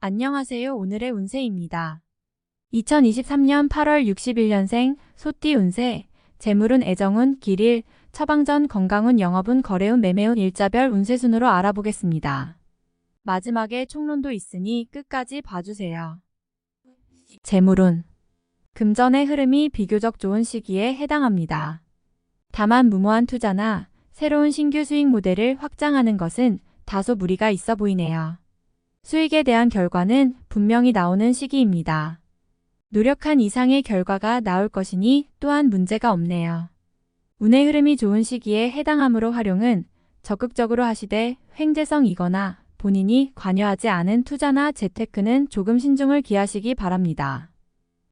안녕하세요. 오늘의 운세입니다. 2023년 8월 61년생 소띠 운세, 재물운, 애정운, 길일, 처방전, 건강운, 영업운, 거래운, 매매운 일자별 운세 순으로 알아보겠습니다. 마지막에 총론도 있으니 끝까지 봐주세요. 재물운, 금전의 흐름이 비교적 좋은 시기에 해당합니다. 다만 무모한 투자나 새로운 신규 수익 모델을 확장하는 것은 다소 무리가 있어 보이네요. 수익에 대한 결과는 분명히 나오는 시기입니다. 노력한 이상의 결과가 나올 것이니 또한 문제가 없네요. 운의 흐름이 좋은 시기에 해당하므로 활용은 적극적으로 하시되 횡재성이거나 본인이 관여하지 않은 투자나 재테크는 조금 신중을 기하시기 바랍니다.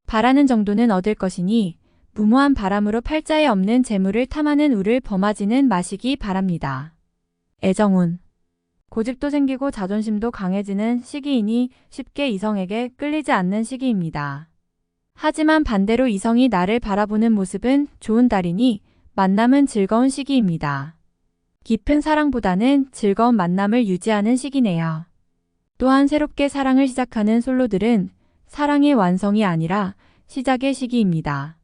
바라는 정도는 얻을 것이니 무모한 바람으로 팔자에 없는 재물을 탐하는 우를 범하지는 마시기 바랍니다. 애정운, 고집도 생기고 자존심도 강해지는 시기이니 쉽게 이성에게 끌리지 않는 시기입니다. 하지만 반대로 이성이 나를 바라보는 모습은 좋은 달이니 만남은 즐거운 시기입니다. 깊은 사랑보다는 즐거운 만남을 유지하는 시기네요. 또한 새롭게 사랑을 시작하는 솔로들은 사랑의 완성이 아니라 시작의 시기입니다.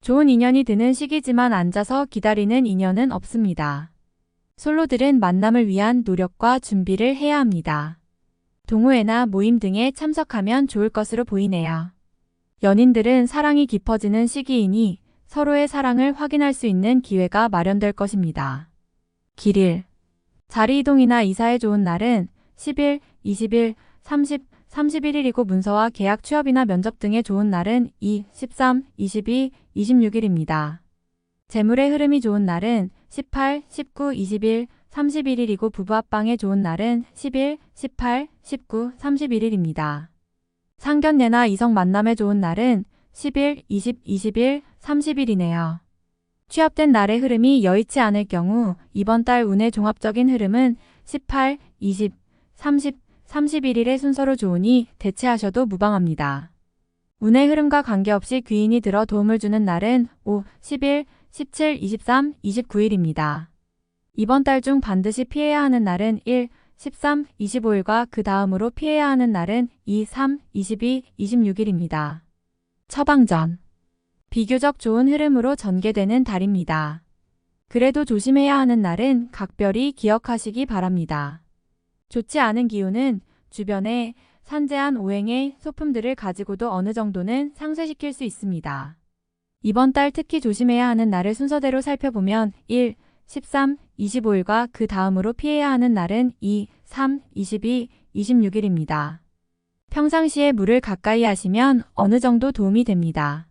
좋은 인연이 드는 시기지만 앉아서 기다리는 인연은 없습니다. 솔로들은 만남을 위한 노력과 준비를 해야 합니다. 동호회나 모임 등에 참석하면 좋을 것으로 보이네요. 연인들은 사랑이 깊어지는 시기이니 서로의 사랑을 확인할 수 있는 기회가 마련될 것입니다. 길일, 자리 이동이나 이사에 좋은 날은 10일, 20일, 30, 31일이고 문서와 계약 취업이나 면접 등에 좋은 날은 2, 13, 22, 26일입니다. 재물의 흐름이 좋은 날은 18, 19, 20일, 31일이고 부부 합방에 좋은 날은 10일, 18, 19, 31일입니다. 상견례나 이성 만남에 좋은 날은 10일, 20, 20일, 30일이네요. 취업된 날의 흐름이 여의치 않을 경우 이번 달 운의 종합적인 흐름은 18, 20, 30, 31일의 순서로 좋으니 대체하셔도 무방합니다. 운의 흐름과 관계없이 귀인이 들어 도움을 주는 날은 5, 11, 17, 23, 29일입니다. 이번 달 중 반드시 피해야 하는 날은 1, 13, 25일과 그 다음으로 피해야 하는 날은 2, 3, 22, 26일입니다. 처방전, 비교적 좋은 흐름으로 전개되는 달입니다. 그래도 조심해야 하는 날은 각별히 기억하시기 바랍니다. 좋지 않은 기운은 주변에 산재한 오행의 소품들을 가지고도 어느 정도는 상쇄시킬 수 있습니다. 이번 달 특히 조심해야 하는 날을 순서대로 살펴보면 1, 13, 25일과 그 다음으로 피해야 하는 날은 2, 3, 22, 26일입니다. 평상시에 물을 가까이 하시면 어느 정도 도움이 됩니다.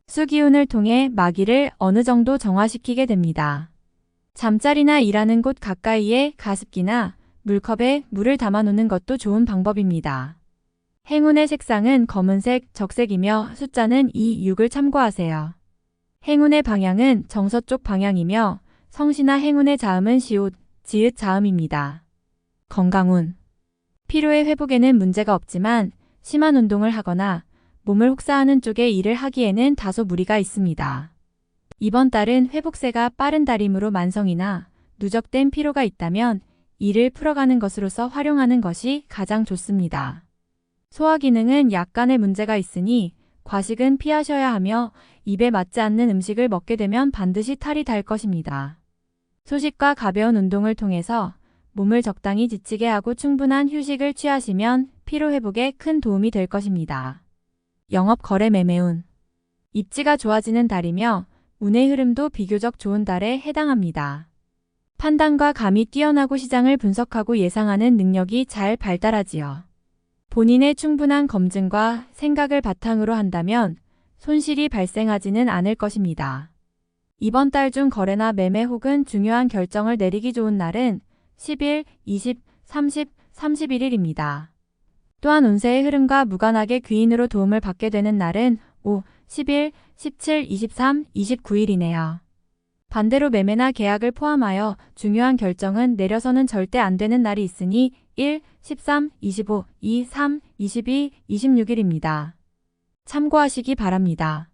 수기운을 통해 마기를 어느 정도 정화시키게 됩니다. 잠자리나 일하는 곳 가까이에 가습기나 물컵에 물을 담아 놓는 것도 좋은 방법입니다. 행운의 색상은 검은색, 적색이며 숫자는 2, 6을 참고하세요. 행운의 방향은 정서쪽 방향이며 성시나 행운의 자음은 시옷, 지읒 자음입니다. 건강운, 피로의 회복에는 문제가 없지만 심한 운동을 하거나 몸을 혹사하는 쪽의 일을 하기에는 다소 무리가 있습니다. 이번 달은 회복세가 빠른 달이므로 만성이나 누적된 피로가 있다면 이를 풀어가는 것으로서 활용하는 것이 가장 좋습니다. 소화 기능은 약간의 문제가 있으니 과식은 피하셔야 하며 입에 맞지 않는 음식을 먹게 되면 반드시 탈이 달 것입니다. 소식과 가벼운 운동을 통해서 몸을 적당히 지치게 하고 충분한 휴식을 취하시면 피로 회복에 큰 도움이 될 것입니다. 영업, 거래, 매매운, 입지가 좋아지는 달이며 운의 흐름도 비교적 좋은 달에 해당합니다. 판단과 감이 뛰어나고 시장을 분석하고 예상하는 능력이 잘 발달하지요. 본인의 충분한 검증과 생각을 바탕으로 한다면 손실이 발생하지는 않을 것입니다. 이번 달 중 거래나 매매 혹은 중요한 결정을 내리기 좋은 날은 10일, 20, 30, 31일입니다. 또한 운세의 흐름과 무관하게 귀인으로 도움을 받게 되는 날은 5, 11, 17, 23, 29일이네요. 반대로 매매나 계약을 포함하여 중요한 결정은 내려서는 절대 안 되는 날이 있으니 1, 13, 25, 2, 3, 22, 26일입니다. 참고하시기 바랍니다.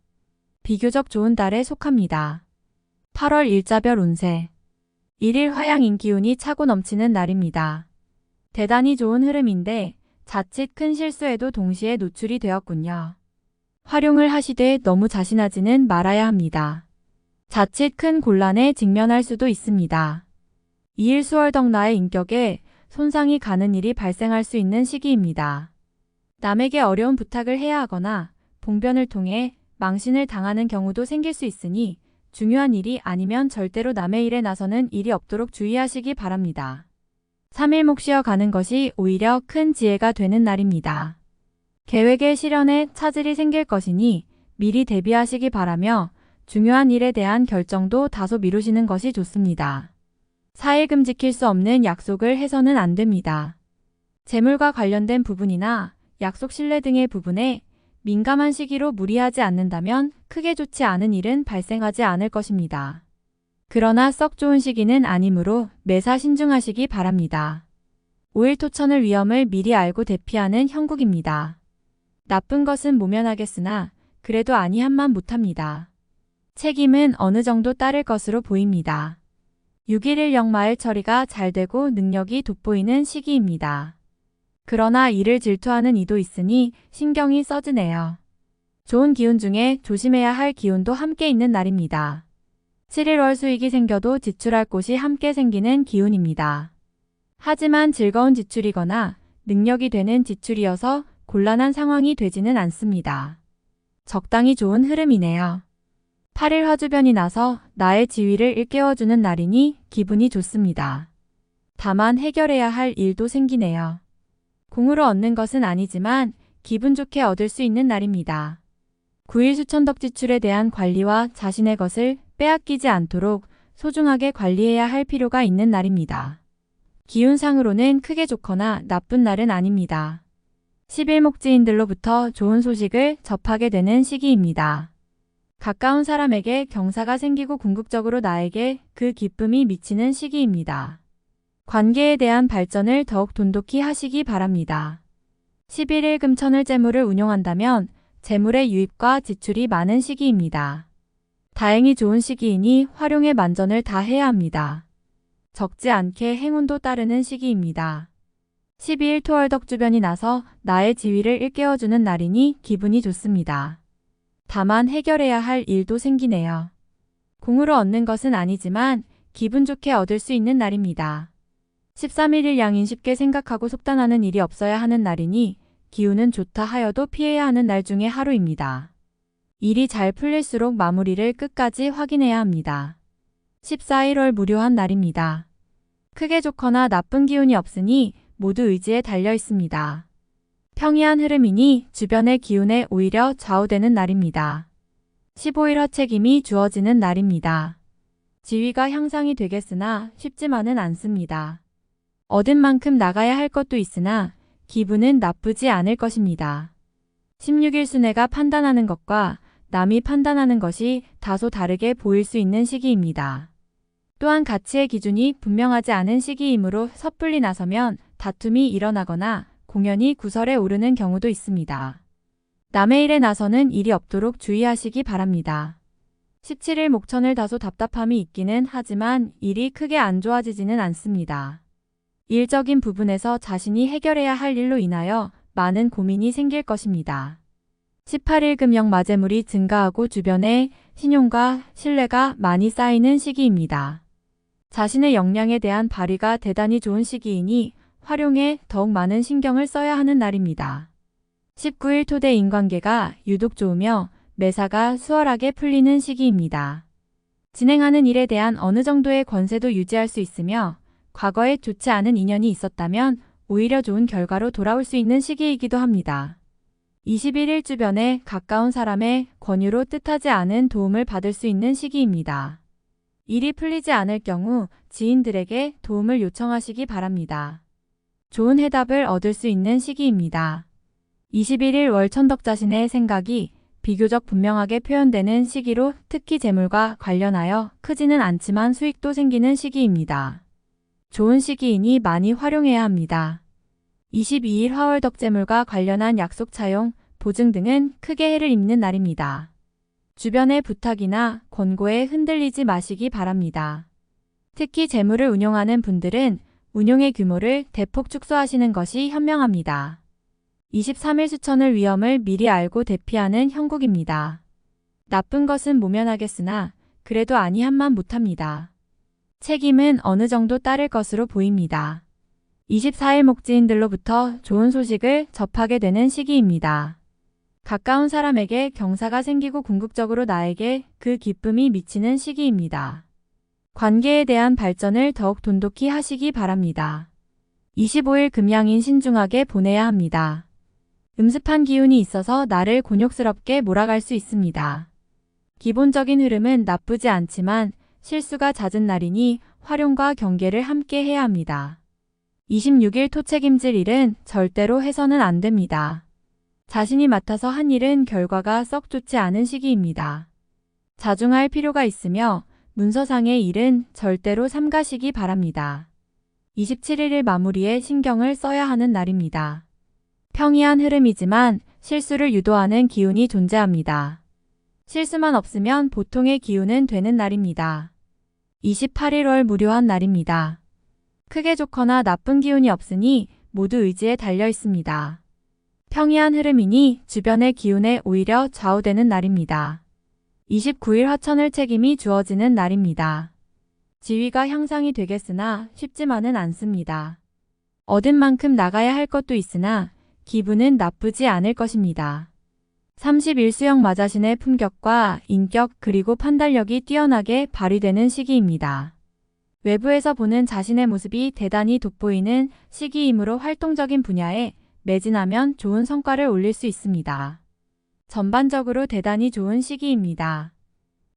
비교적 좋은 달에 속합니다. 8월 일자별 운세, 1일 화양 인기운이 차고 넘치는 날입니다. 대단히 좋은 흐름인데 자칫 큰 실수에도 동시에 노출이 되었군요. 활용을 하시되 너무 자신하지는 말아야 합니다. 자칫 큰 곤란에 직면할 수도 있습니다. 이일수월덕나의 인격에 손상이 가는 일이 발생할 수 있는 시기입니다. 남에게 어려운 부탁을 해야 하거나 봉변을 통해 망신을 당하는 경우도 생길 수 있으니 중요한 일이 아니면 절대로 남의 일에 나서는 일이 없도록 주의하시기 바랍니다. 3일 목 쉬어 가는 것이 오히려 큰 지혜가 되는 날입니다. 계획의 실현에 차질이 생길 것이니 미리 대비하시기 바라며 중요한 일에 대한 결정도 다소 미루시는 것이 좋습니다. 4일금 지킬 수 없는 약속을 해서는 안 됩니다. 재물과 관련된 부분이나 약속 신뢰 등의 부분에 민감한 시기로 무리하지 않는다면 크게 좋지 않은 일은 발생하지 않을 것입니다. 그러나 썩 좋은 시기는 아니므로 매사 신중하시기 바랍니다. 5일 토천을 위험을 미리 알고 대피하는 형국입니다. 나쁜 것은 모면하겠으나 그래도 아니함만 못합니다. 책임은 어느 정도 따를 것으로 보입니다. 6일일 역마을 처리가 잘 되고 능력이 돋보이는 시기입니다. 그러나 이를 질투하는 이도 있으니 신경이 써지네요. 좋은 기운 중에 조심해야 할 기운도 함께 있는 날입니다. 7일 월 수익이 생겨도 지출할 곳이 함께 생기는 기운입니다. 하지만 즐거운 지출이거나 능력이 되는 지출이어서 곤란한 상황이 되지는 않습니다. 적당히 좋은 흐름이네요. 8일 화주변이 나서 나의 지위를 일깨워주는 날이니 기분이 좋습니다. 다만 해결해야 할 일도 생기네요. 공으로 얻는 것은 아니지만 기분 좋게 얻을 수 있는 날입니다. 9일 수천덕 지출에 대한 관리와 자신의 것을 빼앗기지 않도록 소중하게 관리해야 할 필요가 있는 날입니다. 기운상으로는 크게 좋거나 나쁜 날은 아닙니다. 10일 목지인들로부터 좋은 소식을 접하게 되는 시기입니다. 가까운 사람에게 경사가 생기고 궁극적으로 나에게 그 기쁨이 미치는 시기입니다. 관계에 대한 발전을 더욱 돈독히 하시기 바랍니다. 11일 금천을 재물을 운용한다면 재물의 유입과 지출이 많은 시기입니다. 다행히 좋은 시기이니 활용의 만전을 다 해야 합니다. 적지 않게 행운도 따르는 시기입니다. 12일 토월덕 주변이 나서 나의 지위를 일깨워주는 날이니 기분이 좋습니다. 다만 해결해야 할 일도 생기네요. 공으로 얻는 것은 아니지만 기분 좋게 얻을 수 있는 날입니다. 13일일 양인 쉽게 생각하고 속단하는 일이 없어야 하는 날이니 기운은 좋다 하여도 피해야 하는 날 중에 하루입니다. 일이 잘 풀릴수록 마무리를 끝까지 확인해야 합니다. 14일 월 무료한 날입니다. 크게 좋거나 나쁜 기운이 없으니 모두 의지에 달려 있습니다. 평이한 흐름이니 주변의 기운에 오히려 좌우되는 날입니다. 15일 허책임이 주어지는 날입니다. 지위가 향상이 되겠으나 쉽지만은 않습니다. 얻은 만큼 나가야 할 것도 있으나 기분은 나쁘지 않을 것입니다. 16일 순회가 판단하는 것과 남이 판단하는 것이 다소 다르게 보일 수 있는 시기입니다. 또한 가치의 기준이 분명하지 않은 시기이므로 섣불리 나서면 다툼이 일어나거나 공연이 구설에 오르는 경우도 있습니다. 남의 일에 나서는 일이 없도록 주의하시기 바랍니다. 17일 목천을 다소 답답함이 있기는 하지만 일이 크게 안 좋아지지는 않습니다. 일적인 부분에서 자신이 해결해야 할 일로 인하여 많은 고민이 생길 것입니다. 18일 금영 마재물이 증가하고 주변에 신용과 신뢰가 많이 쌓이는 시기입니다. 자신의 역량에 대한 발휘가 대단히 좋은 시기이니 활용에 더욱 많은 신경을 써야 하는 날입니다. 19일 토대 인관계가 유독 좋으며 매사가 수월하게 풀리는 시기입니다. 진행하는 일에 대한 어느 정도의 권세도 유지할 수 있으며 과거에 좋지 않은 인연이 있었다면 오히려 좋은 결과로 돌아올 수 있는 시기이기도 합니다. 21일 주변에 가까운 사람의 권유로 뜻하지 않은 도움을 받을 수 있는 시기입니다. 일이 풀리지 않을 경우 지인들에게 도움을 요청하시기 바랍니다. 좋은 해답을 얻을 수 있는 시기입니다. 21일 월천덕 자신의 생각이 비교적 분명하게 표현되는 시기로 특히 재물과 관련하여 크지는 않지만 수익도 생기는 시기입니다. 좋은 시기이니 많이 활용해야 합니다. 22일 화월덕 재물과 관련한 약속 차용, 보증 등은 크게 해를 입는 날입니다. 주변의 부탁이나 권고에 흔들리지 마시기 바랍니다. 특히 재물을 운용하는 분들은 운용의 규모를 대폭 축소하시는 것이 현명합니다. 23일 수천을 위험을 미리 알고 대피하는 형국입니다. 나쁜 것은 모면하겠으나 그래도 아니한만 못합니다. 책임은 어느 정도 따를 것으로 보입니다. 24일 목지인들로부터 좋은 소식을 접하게 되는 시기입니다. 가까운 사람에게 경사가 생기고 궁극적으로 나에게 그 기쁨이 미치는 시기입니다. 관계에 대한 발전을 더욱 돈독히 하시기 바랍니다. 25일 금양인 신중하게 보내야 합니다. 음습한 기운이 있어서 나를 곤욕스럽게 몰아갈 수 있습니다. 기본적인 흐름은 나쁘지 않지만 실수가 잦은 날이니 활용과 경계를 함께 해야 합니다. 26일 토책임질 일은 절대로 해서는 안 됩니다. 자신이 맡아서 한 일은 결과가 썩 좋지 않은 시기입니다. 자중할 필요가 있으며 문서상의 일은 절대로 삼가시기 바랍니다. 27일 마무리에 신경을 써야 하는 날입니다. 평이한 흐름이지만 실수를 유도하는 기운이 존재합니다. 실수만 없으면 보통의 기운은 되는 날입니다. 28일 월 무료한 날입니다. 크게 좋거나 나쁜 기운이 없으니 모두 의지에 달려 있습니다. 평이한 흐름이니 주변의 기운에 오히려 좌우되는 날입니다. 29일 화천을 책임이 주어지는 날입니다. 지위가 향상이 되겠으나 쉽지만은 않습니다. 얻은 만큼 나가야 할 것도 있으나 기분은 나쁘지 않을 것입니다. 30일 수영 마자신의 품격과 인격 그리고 판단력이 뛰어나게 발휘되는 시기입니다. 외부에서 보는 자신의 모습이 대단히 돋보이는 시기이므로 활동적인 분야에 매진하면 좋은 성과를 올릴 수 있습니다. 전반적으로 대단히 좋은 시기입니다.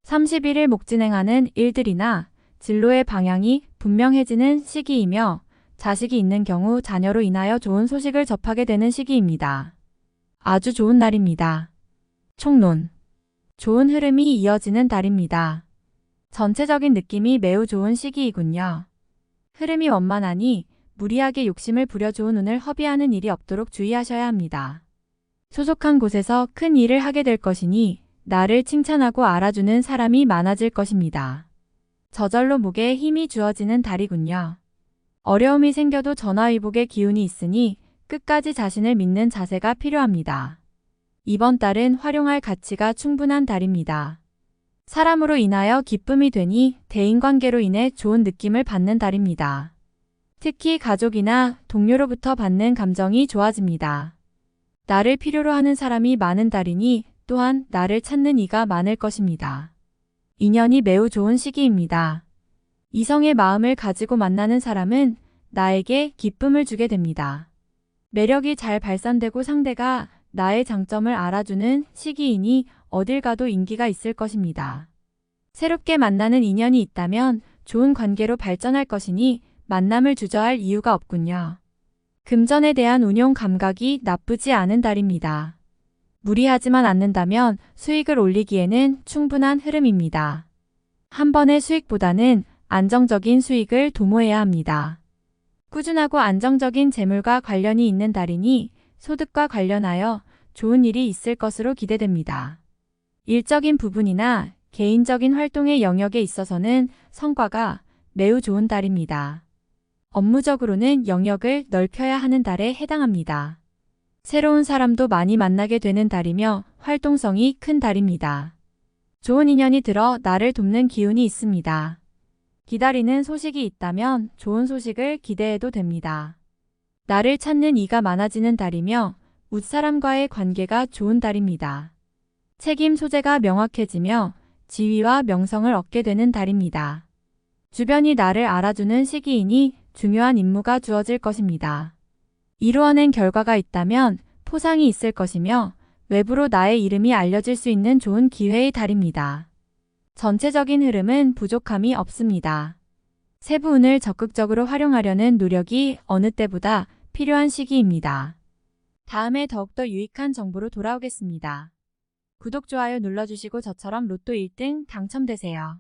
31일 목진행하는 일들이나 진로의 방향이 분명해지는 시기이며 자식이 있는 경우 자녀로 인하여 좋은 소식을 접하게 되는 시기입니다. 아주 좋은 날입니다. 총론. 좋은 흐름이 이어지는 달입니다. 전체적인 느낌이 매우 좋은 시기이군요. 흐름이 원만하니 무리하게 욕심을 부려 좋은 운을 허비하는 일이 없도록 주의하셔야 합니다. 소속한 곳에서 큰 일을 하게 될 것이니 나를 칭찬하고 알아주는 사람이 많아질 것입니다. 저절로 목에 힘이 주어지는 달이군요. 어려움이 생겨도 전화위복의 기운이 있으니 끝까지 자신을 믿는 자세가 필요합니다. 이번 달은 활용할 가치가 충분한 달입니다. 사람으로 인하여 기쁨이 되니 대인관계로 인해 좋은 느낌을 받는 달입니다. 특히 가족이나 동료로부터 받는 감정이 좋아집니다. 나를 필요로 하는 사람이 많은 달이니 또한 나를 찾는 이가 많을 것입니다. 인연이 매우 좋은 시기입니다. 이성의 마음을 가지고 만나는 사람은 나에게 기쁨을 주게 됩니다. 매력이 잘 발산되고 상대가 나의 장점을 알아주는 시기이니 어딜 가도 인기가 있을 것입니다. 새롭게 만나는 인연이 있다면 좋은 관계로 발전할 것이니 만남을 주저할 이유가 없군요. 금전에 대한 운용 감각이 나쁘지 않은 달입니다. 무리하지만 않는다면 수익을 올리기에는 충분한 흐름입니다. 한 번의 수익보다는 안정적인 수익을 도모해야 합니다. 꾸준하고 안정적인 재물과 관련이 있는 달이니 소득과 관련하여 좋은 일이 있을 것으로 기대됩니다. 일적인 부분이나 개인적인 활동의 영역에 있어서는 성과가 매우 좋은 달입니다. 업무적으로는 영역을 넓혀야 하는 달에 해당합니다. 새로운 사람도 많이 만나게 되는 달이며 활동성이 큰 달입니다. 좋은 인연이 들어 나를 돕는 기운이 있습니다. 기다리는 소식이 있다면 좋은 소식을 기대해도 됩니다. 나를 찾는 이가 많아지는 달이며 웃사람과의 관계가 좋은 달입니다. 책임 소재가 명확해지며 지위와 명성을 얻게 되는 달입니다. 주변이 나를 알아주는 시기이니 중요한 임무가 주어질 것입니다. 이루어낸 결과가 있다면 포상이 있을 것이며 외부로 나의 이름이 알려질 수 있는 좋은 기회의 달입니다. 전체적인 흐름은 부족함이 없습니다. 세부 운을 적극적으로 활용하려는 노력이 어느 때보다 필요한 시기입니다. 다음에 더욱더 유익한 정보로 돌아오겠습니다. 구독, 좋아요 눌러주시고 저처럼 로또 1등 당첨되세요.